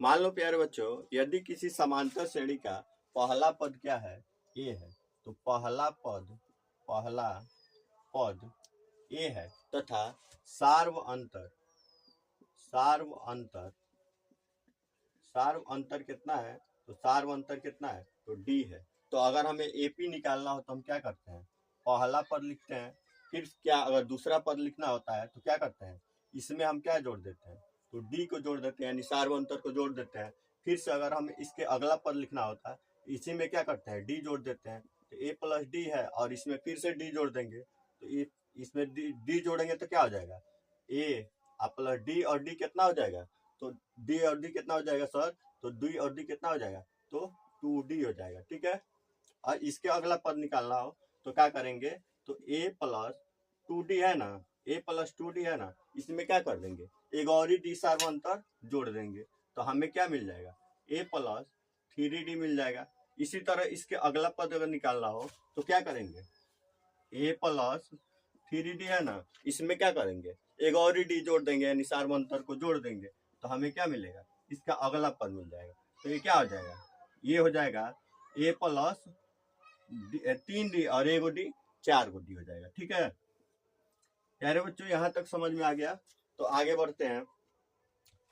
मान लो प्यारे बच्चों, यदि किसी समांतर श्रेणी का पहला पद क्या है, ए है, तो पहला पद ए है तथा सार्व अंतर कितना है, तो सार्व अंतर कितना है, तो डी है। तो अगर हमें एपी निकालना हो तो हम क्या करते हैं, पहला पद लिखते हैं, फिर क्या अगर दूसरा पद लिखना होता है तो क्या करते हैं, इसमें हम क्या जोड़ देते हैं, तो डी को जोड़ देते हैं, यानी सार्व अंतर को जोड़ देते हैं। फिर से अगर हमें इसके अगला पद लिखना होता है, इसी में क्या करते हैं, डी जोड़ देते हैं। तो ए प्लस डी है और इसमें फिर से डी जोड़ देंगे, तो इसमें डी जोड़ेंगे तो क्या हो जाएगा, ए प्लस डी और डी कितना हो जाएगा, तो डी और डी कितना हो जाएगा सर, तो डी और डी कितना हो जाएगा, तो 2d हो जाएगा। ठीक है, और इसके अगला पद निकालना हो तो क्या करेंगे, तो a प्लस 2d है ना, a प्लस 2d है ना, इसमें क्या कर देंगे, एक और ही डी सार्व अंतर जोड़ देंगे, तो हमें क्या मिल जाएगा, a प्लस 3d मिल जाएगा। इसी तरह इसके अगला पद अगर निकालना हो तो क्या करेंगे, a प्लस 3d है ना, इसमें क्या करेंगे, एक और ही डी जोड़ देंगे, यानी सार्व अंतर को जोड़ देंगे, तो हमें क्या मिलेगा, इसका अगला पद मिल जाएगा। तो ये क्या हो जाएगा, ये हो जाएगा a प्लस 3d और एक डी 4d हो जाएगा। ठीक है प्यारे बच्चों, यहाँ तक समझ में आ गया। तो आगे बढ़ते हैं।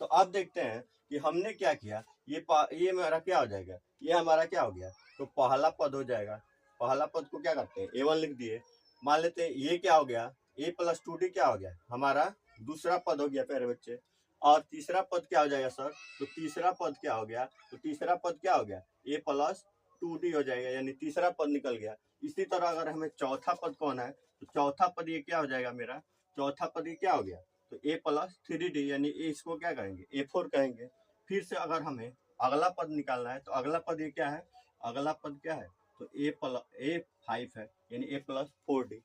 तो अब देखते हैं कि हमने क्या किया, ये मेरा क्या हो जाएगा, ये हमारा क्या हो गया, तो पहला पद हो जाएगा। पहला पद को क्या करते हैं, a1 लिख दिए। मान लेते हैं ये क्या हो गया, a प्लस 2d क्या हो गया, हमारा दूसरा पद हो गया प्यारे बच्चे। और तीसरा पद क्या हो जाएगा सर, तो तीसरा पद क्या हो गया, तो तीसरा पद क्या हो गया, a प्लस 2d हो जाएगा, यानी तीसरा पद निकल गया। इसी तरह अगर हमें चौथा पद कौन है, तो चौथा पद ये क्या हो जाएगा, मेरा चौथा पद ये क्या हो गया, तो a प्लस 3d, यानी इसको क्या कहेंगे, a4 कहेंगे। फिर से अगर हमें अगला पद निकालना है तो अगला पद ये क्या है, अगला पद क्या है, तो a5 है, यानी a प्लस 4d।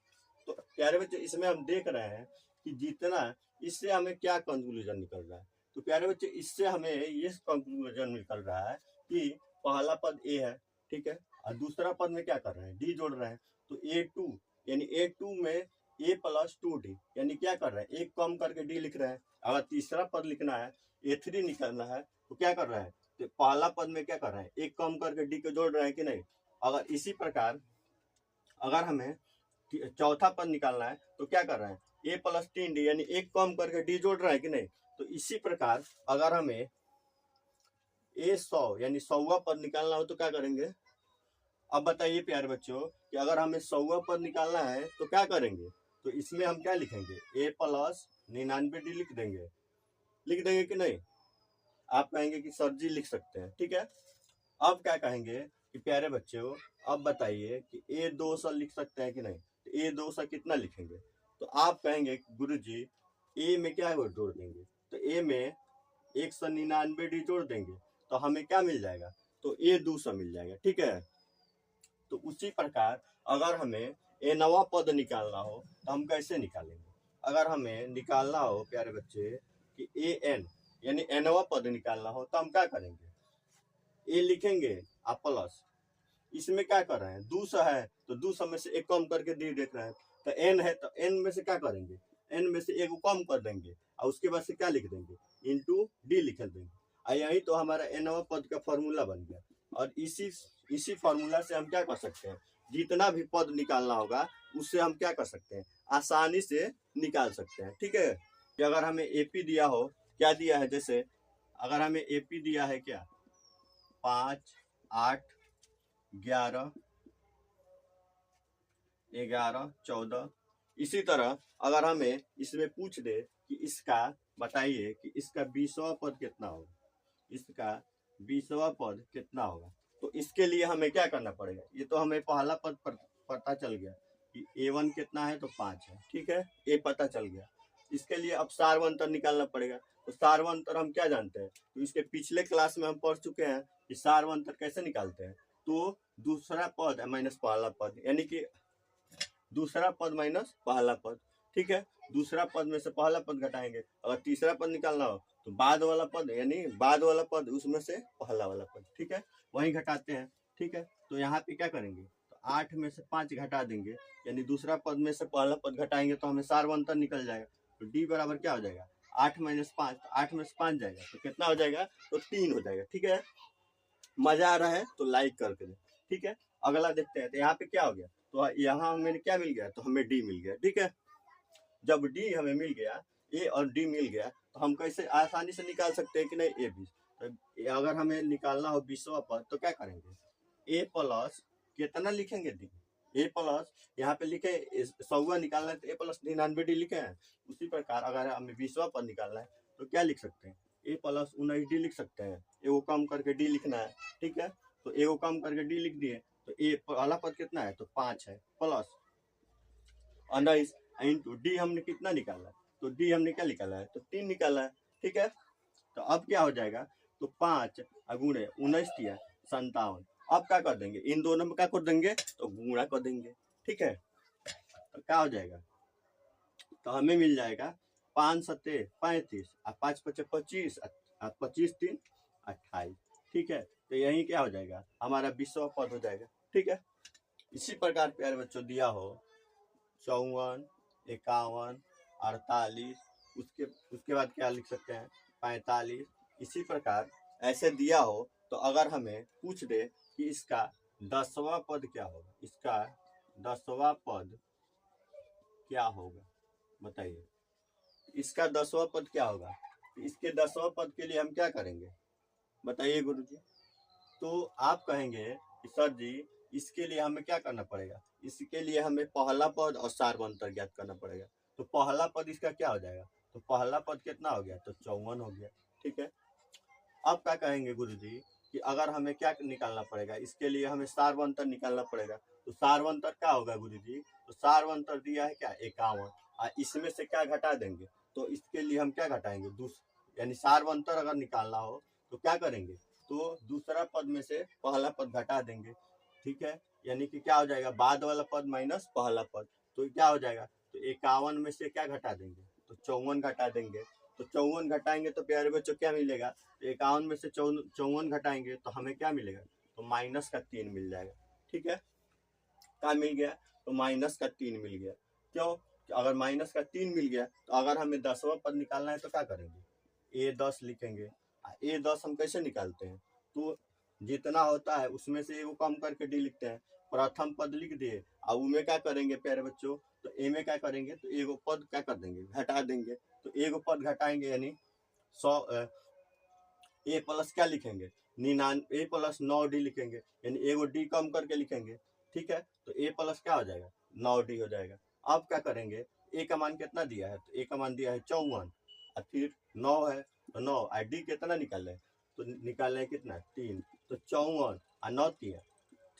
तो प्यारे बच्चे इसमें हम देख रहे हैं कि जितना इससे हमें क्या कंक्लूजन निकल रहा है, तो प्यारे बच्चे इससे हमें ये कंक्लूजन निकल रहा है कि पहला पद a है, ठीक है, और दूसरा पद में क्या कर रहे हैं, d जोड़ रहे हैं। तो a2 यानी a2 में a प्लस 2d, यानी क्या कर रहे हैं, एक कम करके d लिख रहे हैं। अगर तीसरा पद लिखना है, a3 निकालना है, तो क्या कर रहे हैं, तो पहला पद में क्या कर रहे हैं, एक कम करके d को जोड़ रहे हैं कि नहीं। अगर इसी प्रकार अगर हमें चौथा पद निकालना है तो क्या कर रहे हैं, a प्लस 3d, यानी एक कम करके d जोड़ रहे हैं कि नहीं। तो इसी प्रकार अगर हमें a100 यानी 100वां पद निकालना हो तो क्या करेंगे। अब बताइए प्यारे बच्चों कि अगर हमें 100वां पद निकालना है तो क्या करेंगे, तो इसमें हम क्या लिखेंगे, a प्लस 99d लिख देंगे कि नहीं। आप कहेंगे कि सर जी लिख सकते हैं, ठीक है। अब क्या कहेंगे कि प्यारे बच्चों अब बताइए कि a200 लिख सकते हैं कि नहीं। तो a200 कितना लिखेंगे, तो आप कहेंगे गुरुजी a में क्या जोड़ देंगे, तो a में 199d जोड़ देंगे, तो हमें क्या मिल जाएगा, तो a200 मिल जाएगा। ठीक है, तो उसी प्रकार अगर हमें nवां पद निकालना हो तो हम कैसे निकालेंगे। अगर हमें निकालना हो प्यारे बच्चे कि an यानी nवां पद निकालना हो तो हम क्या करेंगे, ए लिखेंगे आप प्लस, इसमें क्या कर रहे हैं, 200 है तो 200 में से एक कम करके डी देख रहे हैं। तो एन है तो एन में से क्या करेंगे, एन में से एक कम कर देंगे और उसके बाद से क्या लिख देंगे, इंटू डी लिख देंगे। और यही तो हमारा एनवा पद का फॉर्मूला बन गया। और इसी फॉर्मूला से हम क्या कर सकते हैं, जितना भी पद निकालना होगा उससे हम क्या कर सकते हैं, आसानी से निकाल सकते हैं। ठीक है, कि अगर हमें एपी दिया हो, क्या दिया है, जैसे अगर हमें एपी दिया है क्या 5, 8, 11, 14। इसी तरह अगर हमें इसमें पूछ दे कि इसका बताइए कि इसका 20वां पद कितना होगा, इसका 20वां पद कितना होगा, तो इसके लिए हमें क्या करना पड़ेगा, ये तो हमें पहला पद पता चल गया कि a1 कितना है, तो 5 है। ठीक है, ए पता चल गया। इसके लिए अब सार्व अंतर निकालना पड़ेगा। तो सार्व अंतर हम क्या जानते हैं, तो इसके पिछले क्लास में हम पढ़ चुके हैं कि सार्व अंतर कैसे निकालते हैं। तो दूसरा पद माइनस पहला पद, यानी कि दूसरा पद माइनस पहला पद। ठीक है, दूसरा पद में से पहला पद घटाएंगे। अगर तीसरा पद निकालना हो तो बाद वाला पद, यानी बाद वाला पद उसमें से पहला वाला पद। ठीक है, वही घटाते हैं। ठीक है, तो यहाँ पे क्या करेंगे, तो 8 में से 5 घटा देंगे, यानी दूसरा पद में से पहला पद घटाएंगे तो हमें सार्व अंतर निकल जाएगा। तो डी बराबर क्या हो जाएगा, 8 माइनस 5, 8 में से 5 जाएगा तो कितना हो जाएगा, तो 3 हो जाएगा। ठीक है, मजा आ रहा है तो लाइक करके दे। ठीक है, अगला देखते हैं। तो यहाँ पे क्या हो गया, तो यहाँ हमें क्या मिल गया, तो हमें डी मिल गया। ठीक है, जब डी हमें मिल गया, ए और डी मिल गया, तो हम कैसे आसानी से निकाल सकते हैं कि नहीं, ए बी। तो अगर हमें निकालना हो 20वां पद तो क्या करेंगे, ए प्लस कितना लिखेंगे, डी। ए प्लस यहाँ पे लिखे 100वां निकालना है तो ए प्लस 99 डी लिखे हैं। उसी प्रकार अगर हमें 20वां पद निकालना है तो क्या लिख सकते हैं, ए प्लस 19 डी लिख सकते हैं। एगो कम करके डी लिखना है। ठीक है, तो एगो कम करके डी लिख दिए, तो ए वाला पद कितना है, तो 5 है, प्लस 19 इंटू डी हमने कितना निकाला है, तो डी हमने क्या निकाला है, तो 3 निकाला है। ठीक है, तो अब क्या हो जाएगा, तो 5 गुणे 19 दिया 57। अब क्या कर देंगे, इन दोनों में क्या कर देंगे, तो गुणा कर देंगे। ठीक है, तो क्या हो जाएगा, तो हमें मिल जाएगा 5 सत्ते 35 और 5 पचे 25 और 25 3 28। ठीक है, तो यही क्या हो जाएगा, हमारा 20वां पद हो जाएगा। ठीक है, इसी प्रकार प्यारे बच्चों दिया हो 54, 51, 48, उसके बाद क्या लिख सकते हैं, 45। इसी प्रकार ऐसे दिया हो तो अगर हमें पूछ दे कि इसका 10वां पद क्या होगा, इसका 10वां पद क्या होगा, बताइए इसका 10वां पद क्या होगा। इसके 10वां पद के लिए हम क्या करेंगे, बताइए गुरुजी। तो आप कहेंगे कि सर जी इसके लिए हमें क्या करना पड़ेगा, इसके लिए हमें पहला पद और सार्वंतर ज्ञात करना पड़ेगा। तो पहला पद इसका क्या हो जाएगा, तो पहला पद कितना हो गया, तो 54 हो गया। ठीक है, अब क्या कहेंगे गुरुजी कि अगर हमें क्या निकालना पड़ेगा, इसके लिए हमें सार्वंतर निकालना पड़ेगा। तो सार्वंतर क्या होगा गुरुजी, तो सार्वंतर दिया है क्या, 51, और इसमें से क्या घटा देंगे, तो इसके लिए हम क्या घटाएंगे, यानी सार्वंतर अगर निकालना हो तो क्या करेंगे, तो दूसरा पद में से पहला पद घटा देंगे। ठीक है, यानी कि क्या हो जाएगा, बाद वाला पद माइनस पहला पद, तो क्या हो जाएगा, तो 51 में से क्या घटा देंगे, तो 54 घटा देंगे। तो 54 घटाएंगे तो प्यारे बच्चों क्या मिलेगा, तो 51 में से 54 घटाएंगे तो हमें क्या मिलेगा, तो माइनस का 3 मिल जाएगा। ठीक है, क्या मिल गया, तो माइनस का 3 मिल गया। क्यों, अगर माइनस का 3 मिल गया तो अगर हमें 10वां पद निकालना है तो क्या करेंगे, A10 लिखेंगे। A10 हम कैसे निकालते हैं, तो जितना होता है उसमें से एगो कम करके डी लिखते हैं। प्रथम पद लिख दिए, अब उनमें क्या करेंगे प्यारे बच्चों, तो ए में क्या करेंगे, तो एगो पद क्या कर देंगे, घटा देंगे। तो एगो पद घटाएंगे यानी 100, ए प्लस क्या लिखेंगे, 99, ए प्लस 9 डी लिखेंगे, यानी एगो डी कम करके लिखेंगे। ठीक है, तो ए प्लस क्या हो जाएगा, 9 डी हो जाएगा। अब क्या करेंगे, ए का मान कितना दिया है, तो ए का मान दिया है 54 और फिर 9 है, तो 9 और डी कितना निकाल है, तो निकालना है कितना, 3। तो 54 और 9 3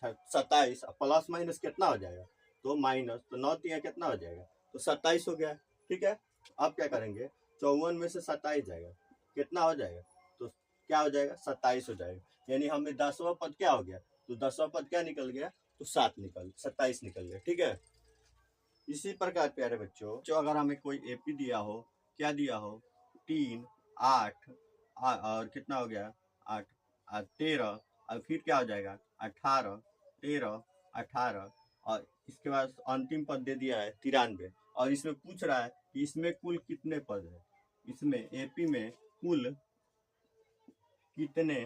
27, प्लस माइनस कितना हो जाएगा, तो माइनस, तो 9 3 कितना हो जाएगा, तो 27 हो गया। ठीक है, अब क्या करेंगे, 54 में से 27 जाएगा, कितना हो जाएगा, तो क्या हो जाएगा, 27 हो जाएगा। यानी हमें 10वां पद क्या हो गया, तो 10वां पद क्या निकल गया, तो 27 निकल गया। ठीक है, इसी प्रकार प्यारे बच्चों जो अगर हमें कोई एपी दिया हो, क्या दिया हो, 3 8 और कितना हो गया, 8 13 और फिर क्या हो जाएगा, 18 13 18 और इसके बाद अंतिम पद दे दिया है 93, और इसमें पूछ रहा है कि इसमें कुल कितने पद है, इसमें एपी में कुल कितने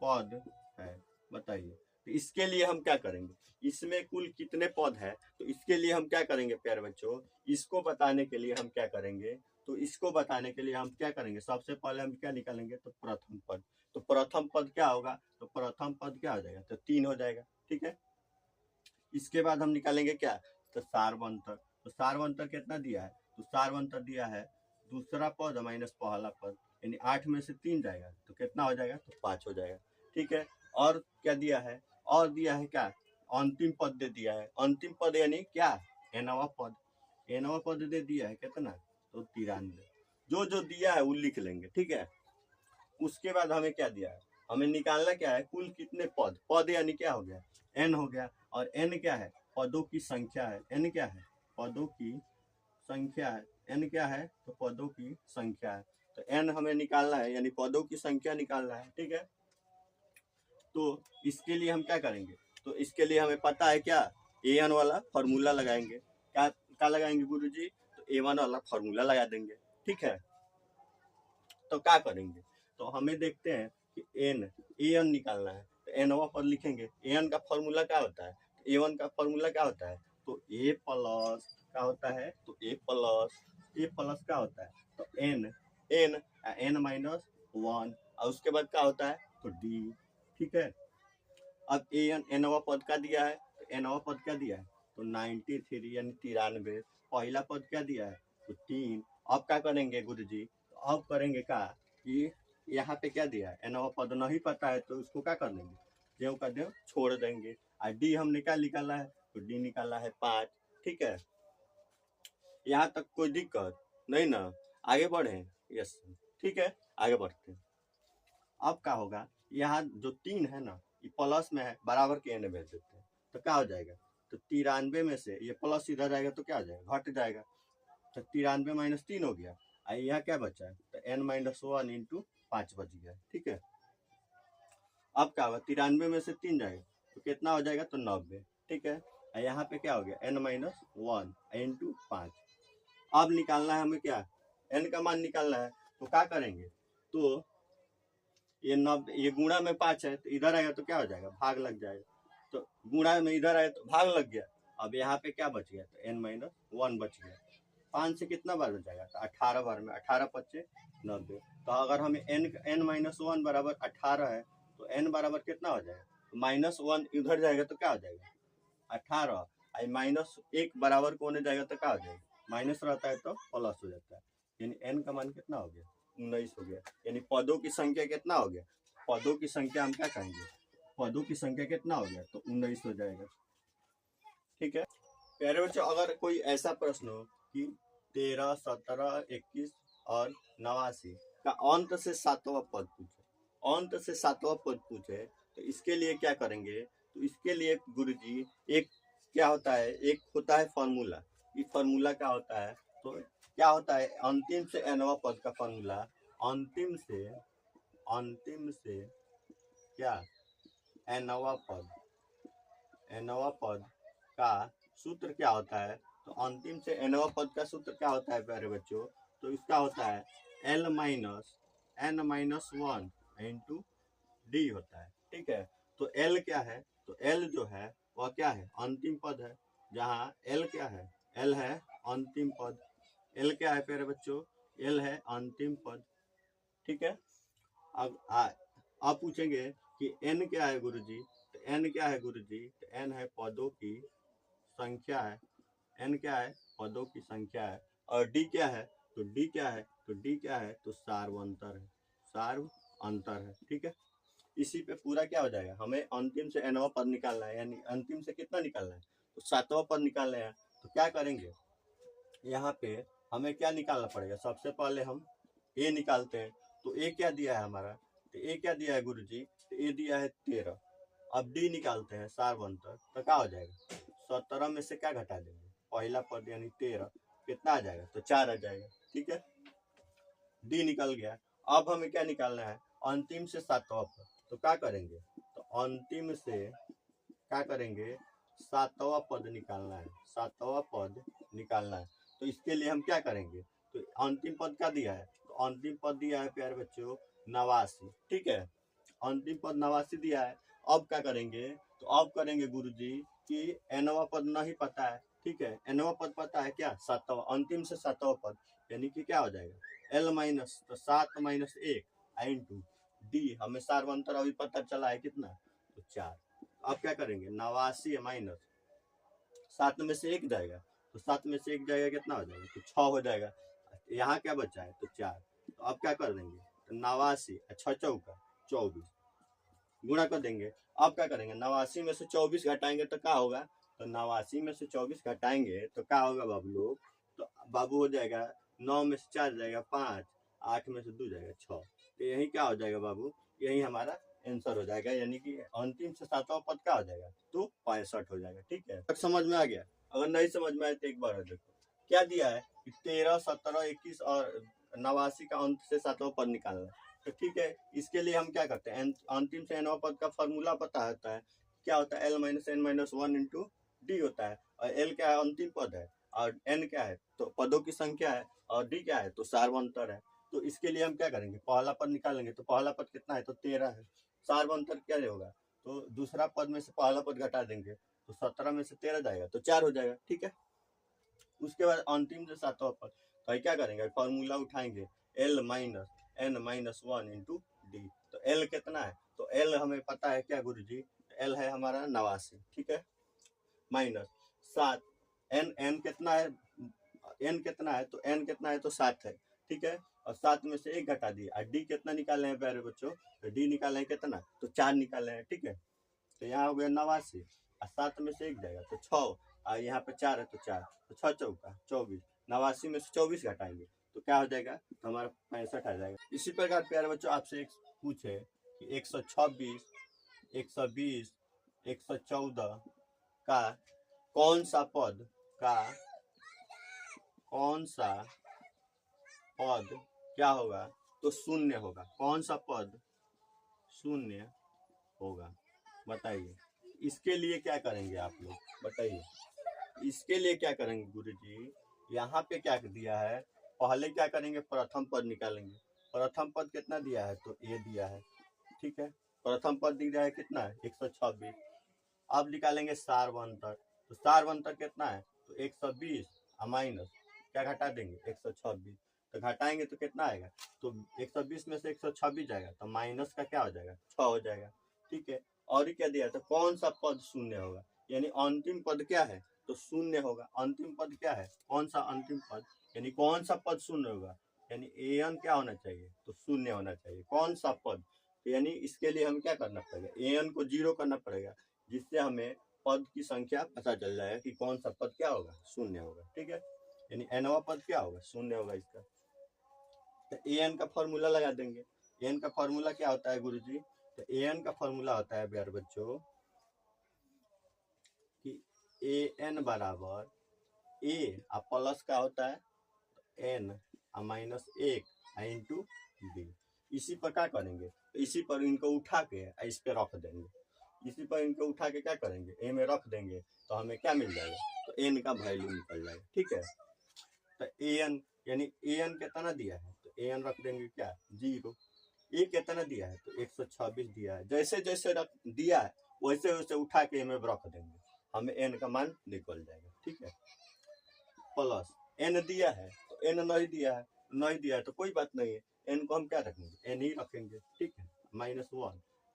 पद है, बताइए। तो इसके लिए हम क्या करेंगे, इसमें कुल कितने पद है, तो इसके लिए हम क्या करेंगे प्यारे बच्चों, इसको बताने के लिए हम क्या करेंगे, तो इसको बताने के लिए हम क्या करेंगे, सबसे पहले हम क्या निकालेंगे, तो प्रथम पद। तो प्रथम पद क्या होगा, तो प्रथम पद क्या हो जाएगा, तो 3 हो जाएगा। ठीक है, इसके बाद हम निकालेंगे क्या, तो सार्वंतर। तो सार्वंतर कितना दिया है, तो सार्वंतर दिया है दूसरा पद माइनस पहला पद, यानी 8 में से 3 जाएगा तो कितना हो जाएगा, तो 5 हो जाएगा। ठीक है, और क्या दिया है, और दिया है क्या, अंतिम पद दे दिया है। अंतिम पद यानी क्या, nवां पद, nवां पद दे दिया है कितना, तो 93। जो जो दिया है वो लिख लेंगे। ठीक है, उसके बाद हमें क्या दिया है, हमें निकालना क्या है, कुल कितने पद यानी क्या हो गया, n हो गया, और n क्या है, पदों की संख्या है। n क्या है, पदों की संख्या है। n क्या है, तो पदों की संख्या है। तो n हमें निकालना है, यानी पदों की संख्या निकालना है। ठीक है, तो इसके लिए हम क्या करेंगे, तो इसके लिए हमें पता है क्या, an वाला फॉर्मूला लगाएंगे। क्या लगाएंगे गुरुजी, तो A1 वाला फॉर्मूला लगा देंगे। ठीक है, तो क्या करेंगे, तो हमें देखते हैं कि an निकालना है, तो एनवा पर लिखेंगे। an का फॉर्मूला क्या होता है, A1 का फॉर्मूला क्या होता है, तो a प्लस क्या होता है, तो a प्लस क्या होता है, तो n माइनस 1, और उसके बाद क्या होता है, तो d। ठीक है, अब एनवा पद क्या दिया है, तो एनवा पद क्या दिया है, तो 93 यानी 93। पहला पद क्या दिया है, तो 3। अब क्या करेंगे गुरुजी, तो अब करेंगे क्या कि यहाँ पे क्या दिया है, एनवा पद नहीं पता है तो उसको क्या कर देंगे, देव का देव छोड़ देंगे। और डी हमने क्या निकाला है, तो डी निकाला है 5। ठीक है, यहाँ तक कोई दिक्कत नहीं ना, आगे बढ़े। यस, ठीक है, आगे बढ़ते हैं। अब क्या होगा, यहाँ जो 3 है ना, ये प्लस में है, बराबर के एन भेज देते हैं, तो क्या हो जाएगा, तो 93 में से ये प्लस इधर जाएगा तो क्या हो जाएगा, घट जाएगा, तो 93 माइनस 3 हो गया। और यहाँ क्या बचा है, तो n माइनस 1 इंटू 5 बच गया। ठीक है, अब क्या होगा, 93 में से 3 जाएगा तो कितना हो जाएगा, तो 90। ठीक है, और यहाँ पे क्या हो गया, n माइनस 1 इंटू 5। अब निकालना है हमें क्या, n का मान निकालना है, तो क्या करेंगे, तो ये 90, ये गुणा में 5 है, तो इधर आएगा तो क्या हो जाएगा, भाग लग जाएगा, तो गुणा में इधर आया तो भाग लग गया। अब यहाँ पे क्या बच गया, तो n माइनस 1 बच गया। 5 से कितना बार बच जाएगा, तो 18 बार में 18 पच्चे 90। तो अगर हमें n माइनस 1 बराबर 18 है, तो n बराबर कितना हो जाएगा, तो माइनस 1 इधर जाएगा तो क्या हो जाएगा, 18। माइनस 1 बराबर को होने जाएगा तो क्या हो जाएगा, माइनस रहता है तो प्लस हो जाता है, यानी n का मान कितना हो गया, 19 हो गया। यानी पदों की संख्या कितना हो गया, पदों की संख्या हम क्या कहेंगे, पदों की संख्या कितना हो गया, तो 19 हो जाएगा। ठीक है प्यारे बच्चों, अगर कोई ऐसा प्रश्न हो कि 13, 17, 21 और 89 का अंत से 7वां पद पूछे, अंत से 7वां पद पूछे, तो इसके लिए क्या करेंगे, तो इसके लिए गुरुजी एक क्या होता है, एक होता है फॉर्मूला। ये फॉर्मूला क्या होता है, तो क्या होता है, अंतिम से nवा पद का फॉर्मूला, अंतिम से क्या, nवा पद का सूत्र क्या होता है, तो अंतिम से nवा पद का सूत्र क्या होता है प्यारे बच्चों, तो इसका होता है n माइनस 1 इंटू डी होता है। ठीक है, तो l क्या है, तो l जो है वह क्या है, अंतिम पद है, जहाँ l क्या है, l है अंतिम पद। l क्या है प्यारे बच्चों, l है अंतिम पद। ठीक है, अब पूछेंगे कि n क्या है गुरुजी, तो n क्या है गुरुजी, तो n है पदों की संख्या है, n क्या है, पदों की संख्या है। और d क्या है, तो d क्या है, तो d क्या है, तो सार्वंतर है, सार्व अंतर है। ठीक है, इसी पे पूरा क्या हो जाएगा, हमें अंतिम से nवा पद निकालना है, यानी अंतिम से कितना निकालना है, तो 7वां पद निकालना है। तो क्या करेंगे, यहाँ पे हमें क्या निकालना पड़ेगा, सबसे पहले हम a निकालते हैं। तो a क्या दिया है हमारा, तो a क्या दिया है गुरुजी, तो a दिया है 13। अब d निकालते हैं सार्वंतर, तो क्या हो जाएगा, 17 में से क्या घटा देंगे, पहला पद यानी 13, कितना आ जाएगा, तो 4 आ जाएगा। ठीक है, d निकल गया। अब हमें क्या निकालना है, अंतिम से 7वां पद, तो क्या करेंगे, तो अंतिम से क्या करेंगे, 7वां पद निकालना है, 7वां पद निकालना है। तो इसके लिए हम क्या करेंगे, तो अंतिम पद क्या दिया है, तो अंतिम पद दिया है प्यारे बच्चों 89। ठीक है, अंतिम पद 89 दिया है। अब क्या करेंगे, तो अब करेंगे गुरुजी कि nवा पद नहीं पता है। ठीक है, nवा पद पता है क्या, 7वां, अंतिम से 7वां पद, यानी कि क्या हो जाएगा, l माइनस, तो 7 माइनस 1 इंटू डी, हमें सार्वंतर अभी पता चला है कितना, तो 4। अब क्या करेंगे, 89 माइनस 7 में से 1 जाएगा, तो 7 में से 1 जाएगा कितना हो जाएगा, तो 6 हो जाएगा। यहाँ क्या बचा है, तो 4। तो अब क्या कर देंगे, तो 89 6 चौका 24 गुणा कर देंगे। अब क्या करेंगे, 89 में से 24 घटाएंगे तो क्या होगा, तो 89 में से 24 घटाएंगे तो क्या होगा बाबू लोग, तो बाबू हो जाएगा 9 में से 4 जाएगा 5, 8 में से 2 जाएगा 6। तो यही क्या हो जाएगा बाबू, यही हमारा आंसर हो जाएगा, यानी कि अंतिम से 7वां पद क्या हो जाएगा, तो 65 हो जाएगा। ठीक है, समझ में आ गया, अगर नहीं समझ में आए तो एक बार और देखो क्या दिया है कि 13, 17, 21 और 89 का अंत से 7वां पद निकालना है। तो ठीक है, इसके लिए हम क्या करते हैं, अंतिम से nवा पद का फॉर्मूला पता होता है, क्या होता है, l minus n minus 1 into D होता है, और l क्या है, अंतिम पद है, और n क्या है तो पदों की संख्या है, और d क्या है तो सार्वंतर है। तो इसके लिए हम क्या करेंगे, पहला पद निकालेंगे। तो पहला पद कितना है तो 13 है। सार्वंतर क्या होगा तो दूसरा पद में से पहला पद घटा देंगे तो 17 में से 13 जाएगा तो 4 हो जाएगा, ठीक है। उसके बाद अंतिम जो सातवां पद, तो क्या करेंगे फॉर्मूला उठाएंगे l minus n minus 1 into D. तो l कितना है तो l हमें पता है क्या गुरुजी, l है हमारा 89, ठीक है, माइनस 7, n कितना है, n कितना है तो n कितना है तो 7 है, ठीक है। और 7 में से 1 घटा दिया। और d कितना निकाले हैं प्यारे बच्चों, तो d निकाले हैं कितना तो 4 निकाले हैं, ठीक है। तो यहाँ हो गया 89 और 7 में से 1 जाएगा तो 6, और यहाँ पे 4 है तो 4, तो 6 चौका 24, 89 में से 24 घटाएंगे तो क्या हो जाएगा तो हमारा 65 आ जाएगा। इसी प्रकार प्यारे बच्चों आपसे एक पूछे कि 126, 120, 114 का कौन सा पद क्या होगा तो शून्य होगा, कौन सा पद शून्य होगा बताइए। इसके लिए क्या करेंगे आप लोग बताइए, इसके लिए क्या करेंगे गुरुजी, यहाँ पे क्या दिया है, पहले क्या करेंगे प्रथम पद निकालेंगे। प्रथम पद कितना दिया है तो ए दिया है, ठीक है। प्रथम पद दिया है कितना है 126। अब निकालेंगे सार्वंतर। तो सार्वंतर कितना है तो 120 माइनस क्या घटा देंगे 126। तो घटाएंगे तो कितना आएगा तो 120 में से 126 जाएगा तो माइनस का क्या हो जाएगा 6 हो जाएगा, ठीक है। और क्या दिया तो कौन सा पद शून्य होगा, यानी अंतिम पद क्या है तो शून्य होगा। अंतिम पद क्या है, कौन सा अंतिम पद, यानी कौन सा पद शून्य होगा, यानी an क्या होना चाहिए तो शून्य होना चाहिए, कौन सा पद। यानी इसके लिए हम क्या करना पड़ेगा an को 0 करना पड़ेगा, जिससे हमें पद की संख्या पता चल जाएगा कि कौन सा पद क्या होगा शून्य होगा, ठीक है। यानी nवां पद क्या होगा शून्य होगा इसका। तो an का फॉर्मूला लगा देंगे। an का फॉर्मूला क्या होता है गुरुजी, तो an का फॉर्मूला होता है प्यारे बच्चों कि an बराबर a प्लस का होता है n माइनस 1 इंटू डी। इसी पर क्या करेंगे तो इसी पर इनको उठा के इस पे रख देंगे। इसी पर इनको उठा के क्या करेंगे ए में रख देंगे तो हमें क्या मिल जाएगा तो एन का वैल्यू निकल जाएगा, ठीक है। तो एन यानी एन कितना दिया है तो एन रख देंगे क्या 0। ए कितना दिया है तो 126 दिया है। जैसे जैसे रख दिया है वैसे वैसे उठा के में रख देंगे, हमें एन का मान निकल जाएगा, ठीक है। प्लस एन दिया है तो एन नहीं दिया है तो कोई बात नहीं है, एन को हम क्या रखेंगे एन ही रखेंगे, ठीक है। -1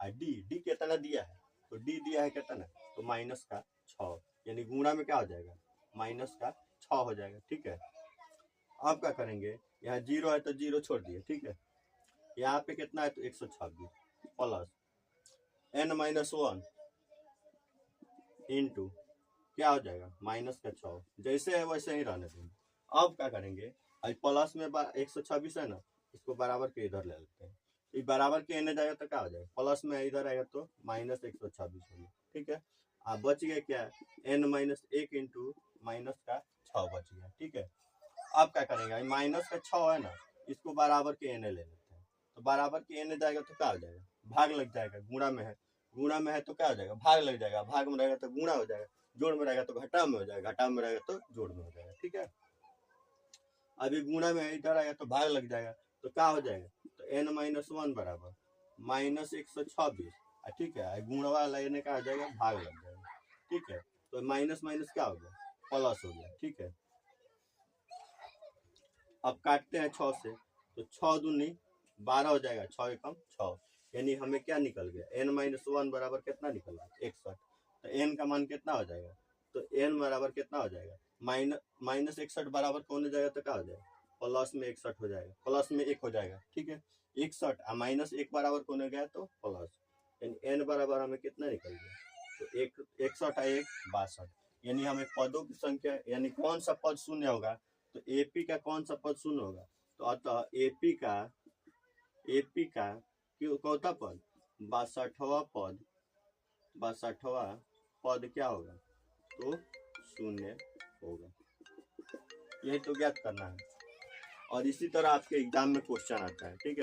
और डी कितना दिया है तो डी दिया है कितना तो माइनस का 6, यानी गुणा में क्या हो जाएगा माइनस का 6 हो जाएगा, ठीक है। अब क्या करेंगे यहाँ 0 है तो 0 छोड़ दिए, ठीक है। यहाँ पे कितना है तो 126 प्लस n-1 इंटू क्या हो जाएगा माइनस का 6, जैसे है वैसे ही रहने देंगे। अब क्या करेंगे आज प्लस में 126 है ना, इसको बराबर के इधर ले लेते हैं। तो बराबर के एने जाएगा तो क्या हो जाएगा प्लस में इधर आएगा तो -126 होगा, ठीक है। अब बच गया क्या n-1 इंटू माइनस का 6 बच गया, ठीक है। अब क्या करेंगे माइनस का 6 है ना, इसको बराबर के एने ले लेते हैं। तो बराबर के एने जाएगा तो क्या हो जाएगा भाग लग जाएगा, गुणा में है तो क्या हो जाएगा भाग लग जाएगा, भाग में रहेगा तो गुणा हो जाएगा, जोड़ में रहेगा तो घटा में हो जाएगा, घटा में रहेगा तो जोड़ में हो जाएगा, ठीक है। अभी गुणा में इधर आएगा तो भाग लग जाएगा तो क्या हो जाएगा तो n-1 बराबर -126, ठीक है। गुणवा लेने का आ जाएगा भाग लग जाएगा, ठीक है। तो माइनस माइनस क्या हो गया प्लस हो गया, ठीक है। अब काटते हैं 6 से तो 6 दूनी 12 हो जाएगा, 6 एकम 6, यानी हमें क्या निकल गया n-1 बराबर कितना निकल गया 61। तो n का मान कितना हो जाएगा तो n बराबर कितना हो जाएगा -61 बराबर कौन हो जाएगा तो क्या हो जाएगा प्लस में 61 हो जाएगा, प्लस में 1 हो जाएगा, ठीक है। 61 -1 बराबर कौन हो गया तो प्लस, यानी n बराबर हमें कितना निकल गया तो 61 62, यानी हमें पदों की संख्या यानी कौन सा पद शून्य होगा तो एपी का कौन सा पद शून्य होगा तो अतः एपी का कौता पद 62वां पद क्या होगा तो शून्य होगा। यही तो ज्ञात करना है और इसी तरह आपके एग्जाम में क्वेश्चन आता है, ठीक है।